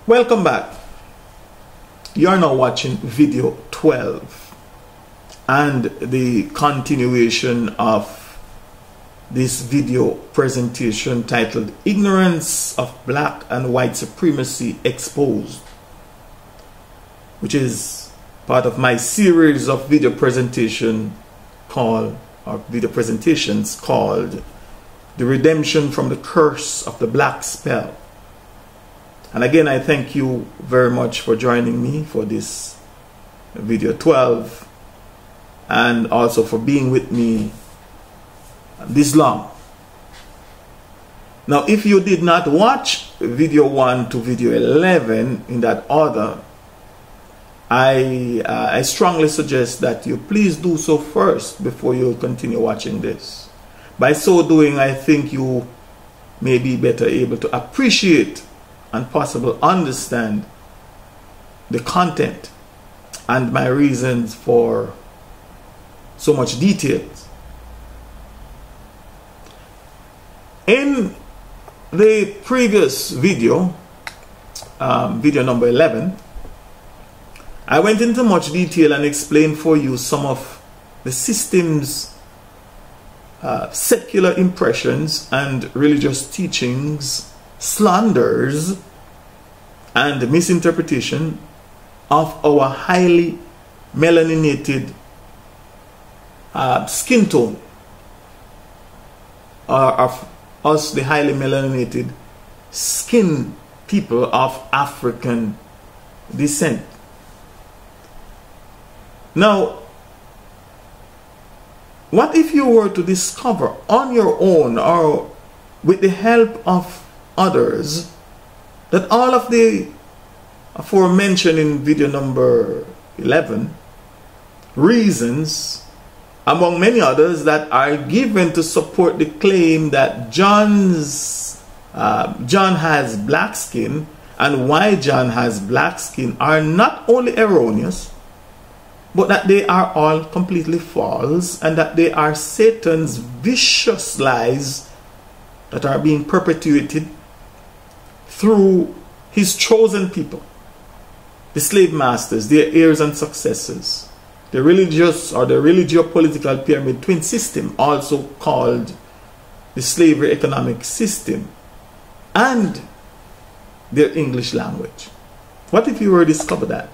Welcome back. You are now watching video 12 and the continuation of this video presentation titled Ignorance of Black and White Supremacy Exposed, which is part of my series of video presentations called The Redemption from the Curse of the Black Spell. And again, I thank you very much for joining me for this video 12 and also for being with me this long. Now, if you did not watch video 1 to video 11 in that order, I strongly suggest that you please do so first before you continue watching this. By so doing, I think you may be better able to appreciate and possibly understand the content and my reasons for so much details. In the previous video, video number 11, I went into much detail and explained for you some of the system's secular impressions and religious teachings, slanders, and misinterpretation of our highly melaninated skin tone, or of us, the highly melaninated skin people of African descent. Now, what if you were to discover on your own or with the help of others that all of the aforementioned in video number 11 reasons, among many others, that are given to support the claim that John has black skin and why John has black skin are not only erroneous, but that they are all completely false and that they are Satan's vicious lies that are being perpetuated through his chosen people, the slave masters, their heirs and successors, the religious or the religio-political pyramid twin system, also called the slavery economic system, and their English language. What if you were to discover that?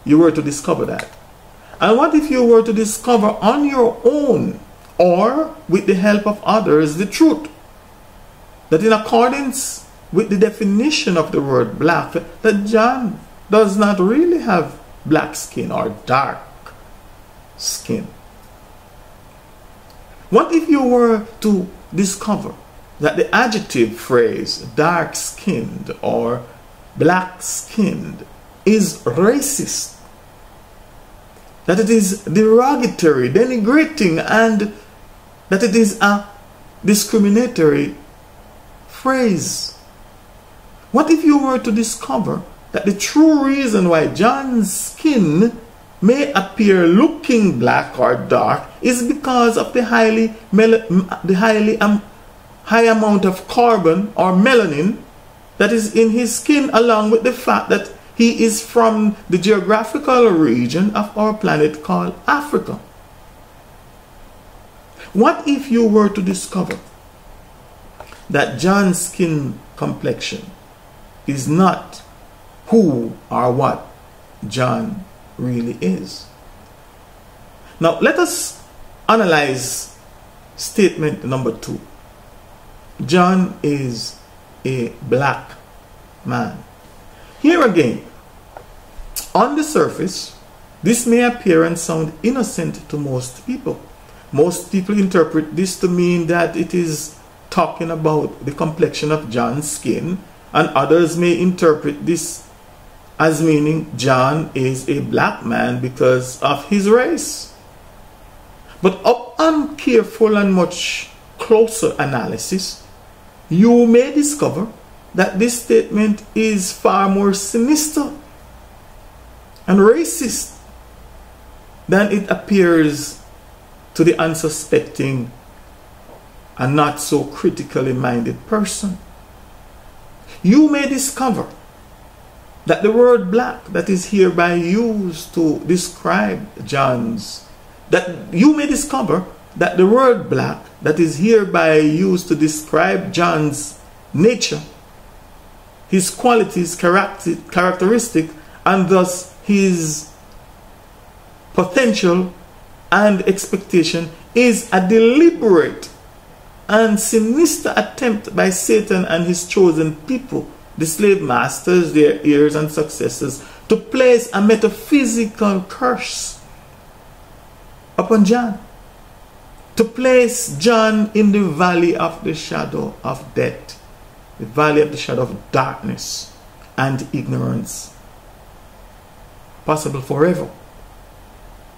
You were to discover that. And what if you were to discover on your own or with the help of others the truth that in accordance with the definition of the word black, that John does not really have black skin or dark skin? What if you were to discover that the adjective phrase dark skinned or black skinned is racist, that it is derogatory, denigrating, and that it is a discriminatory phrase? What if you were to discover that the true reason why John's skin may appear looking black or dark is because of the high amount of carbon or melanin that is in his skin, along with the fact that he is from the geographical region of our planet called Africa? What if you were to discover that John's skin complexion is not who or what John really is? Now, let us analyze statement number 2. John is a black man. Here again, on the surface, this may appear and sound innocent to most people. Most people interpret this to mean that it is talking about the complexion of John's skin, and others may interpret this as meaning John is a black man because of his race. But upon careful and much closer analysis, you may discover that this statement is far more sinister and racist than it appears to the unsuspecting and not so critically minded person. you may discover that the word black that is hereby used to describe John's, that you may discover that the word black that is hereby used to describe John's nature, his qualities, characteristic, and thus his potential and expectation is a deliberate and sinister attempt by Satan and his chosen people, the slave masters, their heirs and successors, to place a metaphysical curse upon John, to place John in the valley of the shadow of death, the valley of the shadow of darkness and ignorance, possible forever.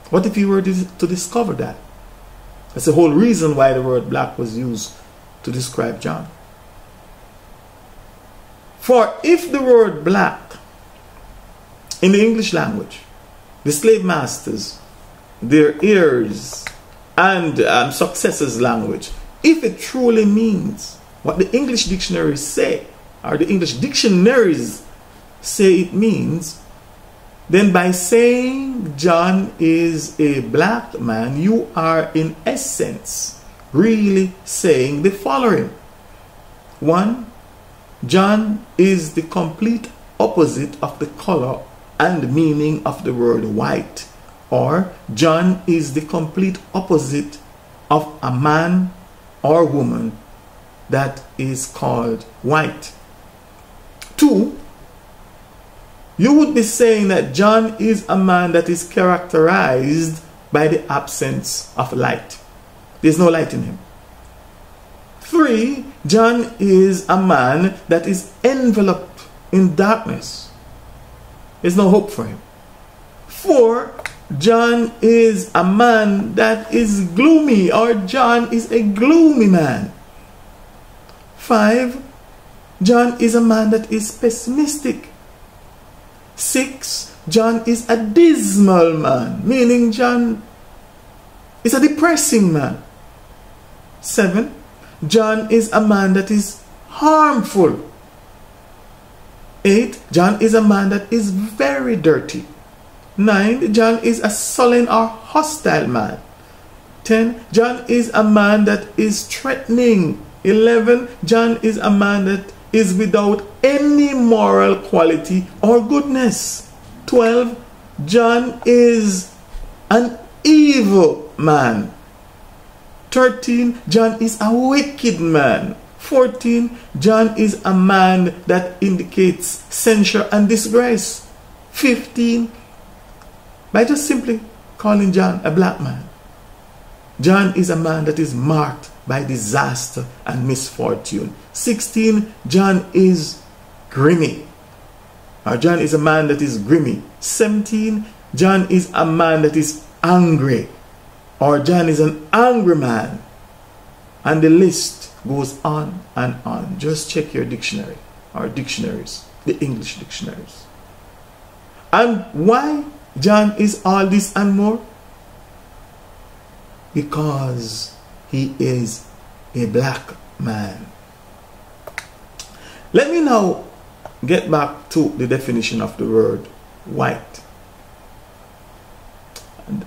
What if you were to discover that? That's the whole reason why the word black was used to describe John. For if the word black in the English language, the slave masters, their heirs and successors language, if it truly means what the English dictionaries say, or the English dictionaries say it means, then by saying John is a black man, you are in essence really saying the following. 1. John is the complete opposite of the color and meaning of the word white. Or John is the complete opposite of a man or woman that is called white. 2. You would be saying that John is a man that is characterized by the absence of light. There's no light in him. 3. John is a man that is enveloped in darkness. There's no hope for him. 4. John is a man that is gloomy, or John is a gloomy man. 5. John is a man that is pessimistic. 6. John is a dismal man, meaning John is a depressing man. 7. John is a man that is harmful. 8. John is a man that is very dirty. 9. John is a sullen or hostile man. 10. John is a man that is threatening. 11. John is a man that is without any moral quality or goodness. 12. John is an evil man. 13. John is a wicked man. 14. John is a man that indicates censure and disgrace. 15. By just simply calling John a black man, John is a man that is marked by disaster and misfortune. 16. John is grimy, or John is a man that is grimy. 17. John is a man that is angry, or John is an angry man. And the list goes on and on. Just check your dictionary, or dictionaries, the English dictionaries. And why John is all this and more? Because he is a black man. Let me now get back to the definition of the word white. And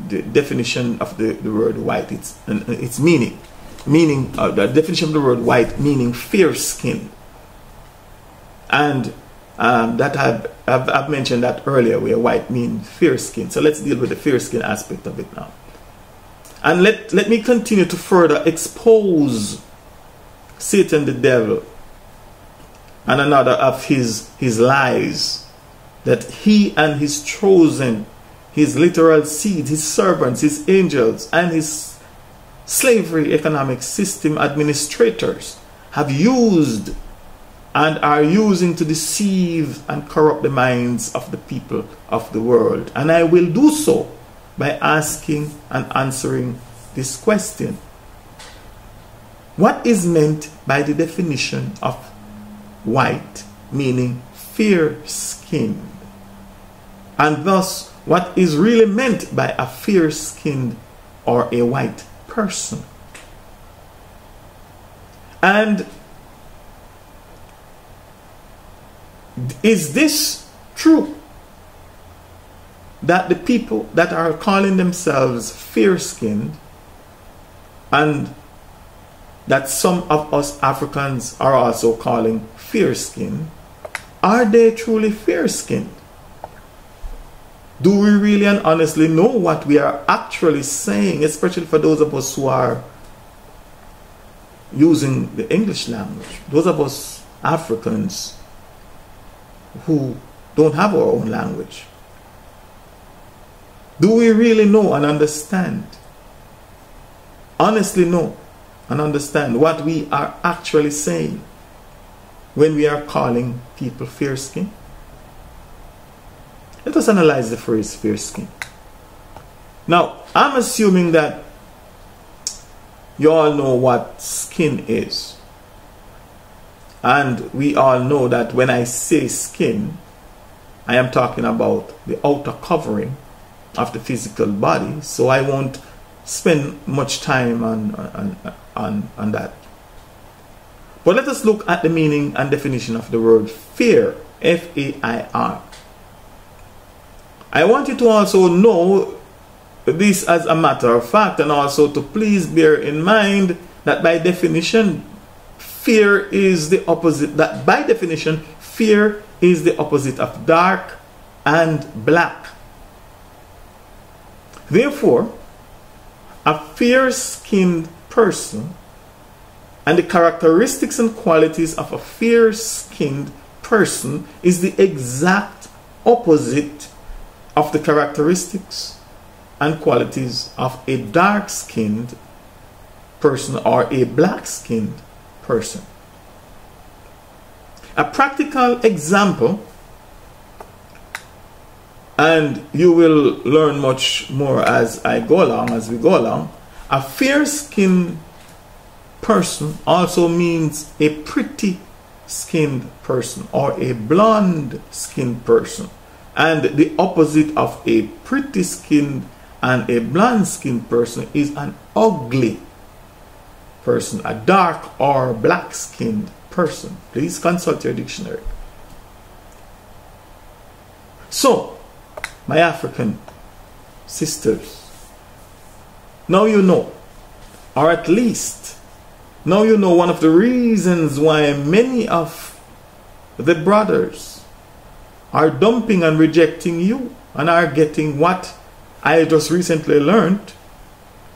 the definition of the word white, its meaning. The definition of the word white meaning fair skin. And that I've mentioned that earlier, where white means fair skin. So let's deal with the fair skin aspect of it now. And let me continue to further expose Satan the devil and another of his lies, that he and his chosen, his literal seed, his servants, his angels, and his slavery economic system administrators have used and are using to deceive and corrupt the minds of the people of the world. And I will do so by asking and answering this question. What is meant by the definition of white, meaning fair-skinned? And thus, what is really meant by a fair-skinned or a white person? And Is this true? That the people that are calling themselves fair-skinned, and that some of us Africans are also calling fair-skinned, are they truly fair-skinned? Do we really and honestly know what we are actually saying, especially for those of us who are using the English language, those of us Africans who don't have our own language? Do we really know and understand, honestly know and understand what we are actually saying when we are calling people fair-skinned? Let us analyze the phrase fair-skinned. Now, I'm assuming that you all know what skin is. And we all know that when I say skin, I am talking about the outer covering of the physical body. So I won't spend much time on that. But let us look at the meaning and definition of the word fair, F-A-I-R. I want you to also know this as a matter of fact, and also to please bear in mind that by definition, fear is the opposite. That by definition, fear is the opposite of dark and black. Therefore, a fair-skinned person and the characteristics and qualities of a fair-skinned person is the exact opposite of the characteristics and qualities of a dark-skinned person or a black-skinned person. A practical example, and you will learn much more as we go along. A fair-skinned person also means a pretty-skinned person or a blonde-skinned person. And the opposite of a pretty-skinned and a blonde-skinned person is an ugly person, a dark or black-skinned person. Please consult your dictionary. So, my African sisters, now you know, or at least now you know one of the reasons why many of the brothers are dumping and rejecting you and are getting what I just recently learned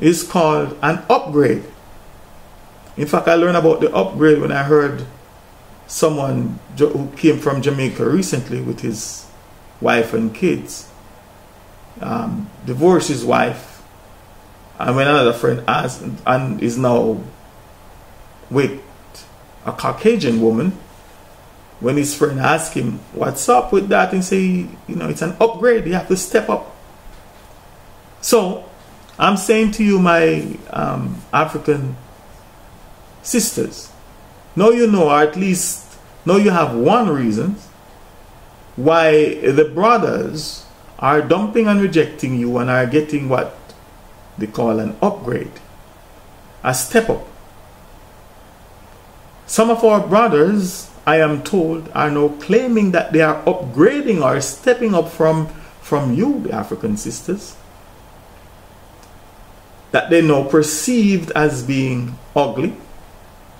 is called an upgrade. In fact, I learned about the upgrade when I heard someone who came from Jamaica recently with his wife and kids. Divorced his wife, and when another friend asked, and is now with a Caucasian woman, when his friend asked him what's up with that, and say, you know, it's an upgrade, you have to step up. So I'm saying to you, my African sisters, now you know, or at least now you have one reason why the brothers are dumping and rejecting you and are getting what they call an upgrade, a step up. Some of our brothers, I am told, are now claiming that they are upgrading or stepping up from you, the African sisters, that they now perceived as being ugly,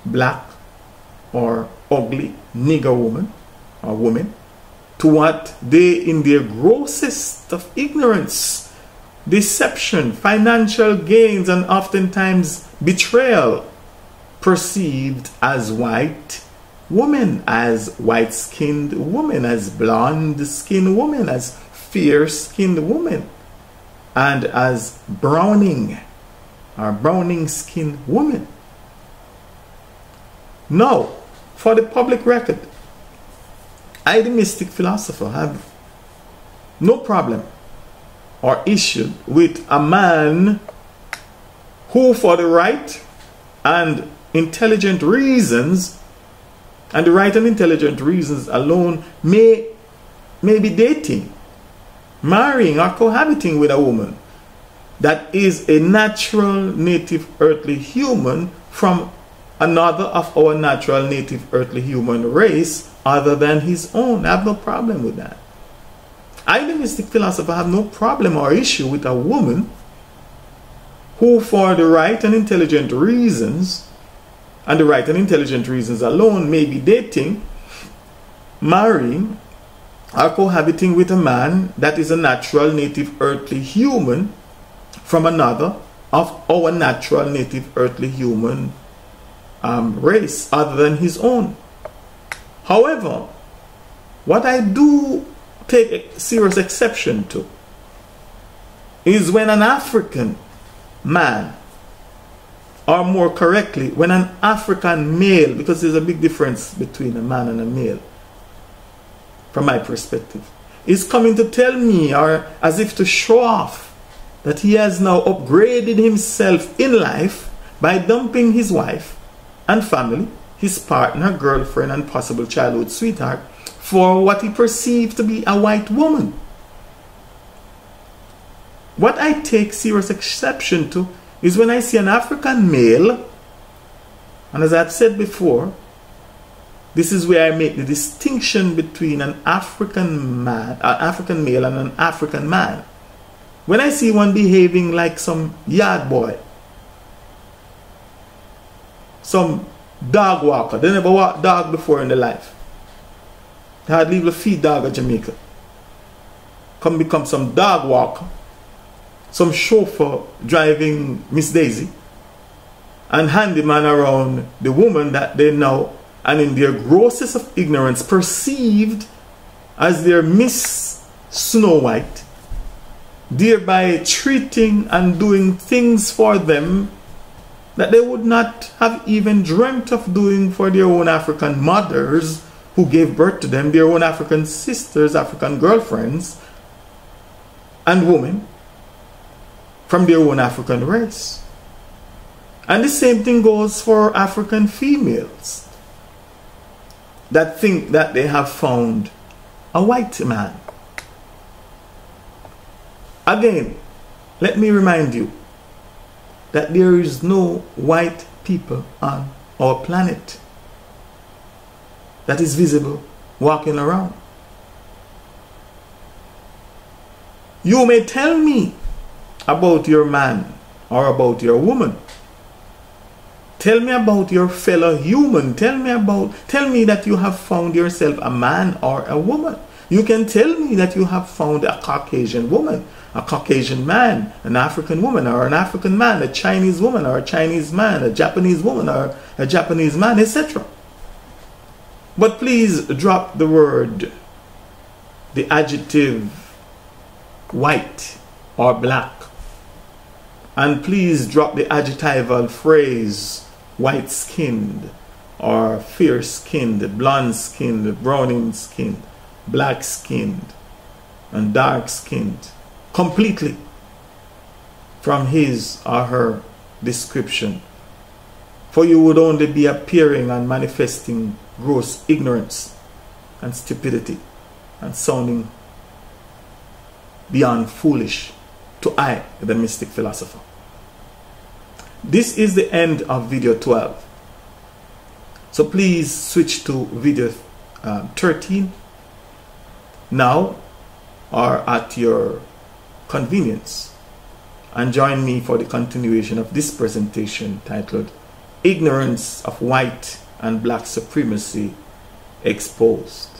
black, or ugly nigger woman or woman, to what they, in their grossest of ignorance, deception, financial gains, and oftentimes betrayal, perceived as white women, as white-skinned women, as blonde-skinned women, as fair-skinned women, and as browning or browning-skinned women. Now, for the public record, I, the mystic philosopher, have no problem or issue with a man who, for the right and intelligent reasons, and the right and intelligent reasons alone, may be dating, marrying, or cohabiting with a woman that is a natural, native, earthly human from another of our natural, native, earthly human race, other than his own. I have no problem with that. I, the mystic philosopher, have no problem or issue with a woman who, for the right and intelligent reasons, and the right and intelligent reasons alone, may be dating, marrying, or cohabiting with a man that is a natural, native, earthly human from another of our natural, native, earthly human race other than his own. However, what I do take a serious exception to is when an African man, or more correctly, when an African male, because there's a big difference between a man and a male, from my perspective, is coming to tell me, or as if to show off, that he has now upgraded himself in life by dumping his wife and family, his partner, girlfriend, and possible childhood sweetheart for what he perceived to be a white woman. What I take serious exception to is when I see an African male, and as I've said before, this is where I make the distinction between an African male and an African man. When I see one behaving like some yard boy, some dog walker, they never walked dog before in their life. They hardly even feed dog at Jamaica. Come become some dog walker, some chauffeur driving Miss Daisy, and handyman around the woman that they know, and in their grossest of ignorance perceived as their Miss Snow White, thereby treating and doing things for them that they would not have even dreamt of doing for their own African mothers who gave birth to them, their own African sisters, African girlfriends, and women from their own African race. And the same thing goes for African females that think that they have found a white man. Again, let me remind you that there is no white people on our planet that is visible walking around. You may tell me about your man or about your woman. Tell me about your fellow human. Tell me that you have found yourself a man or a woman. You can tell me that you have found a Caucasian woman, a Caucasian man, an African woman or an African man, a Chinese woman or a Chinese man, a Japanese woman or a Japanese man, etc. But please drop the word, the adjective white or black. And please drop the adjectival phrase white-skinned or fair-skinned, blonde-skinned, browning-skinned, black-skinned, and dark-skinned completely from his or her description. For you would only be appearing and manifesting gross ignorance and stupidity and sounding beyond foolish to I, the mystic philosopher. This is the end of video 12. So please switch to video 13 now or at your convenience and join me for the continuation of this presentation titled Ignorance of White and Black Supremacy Exposed.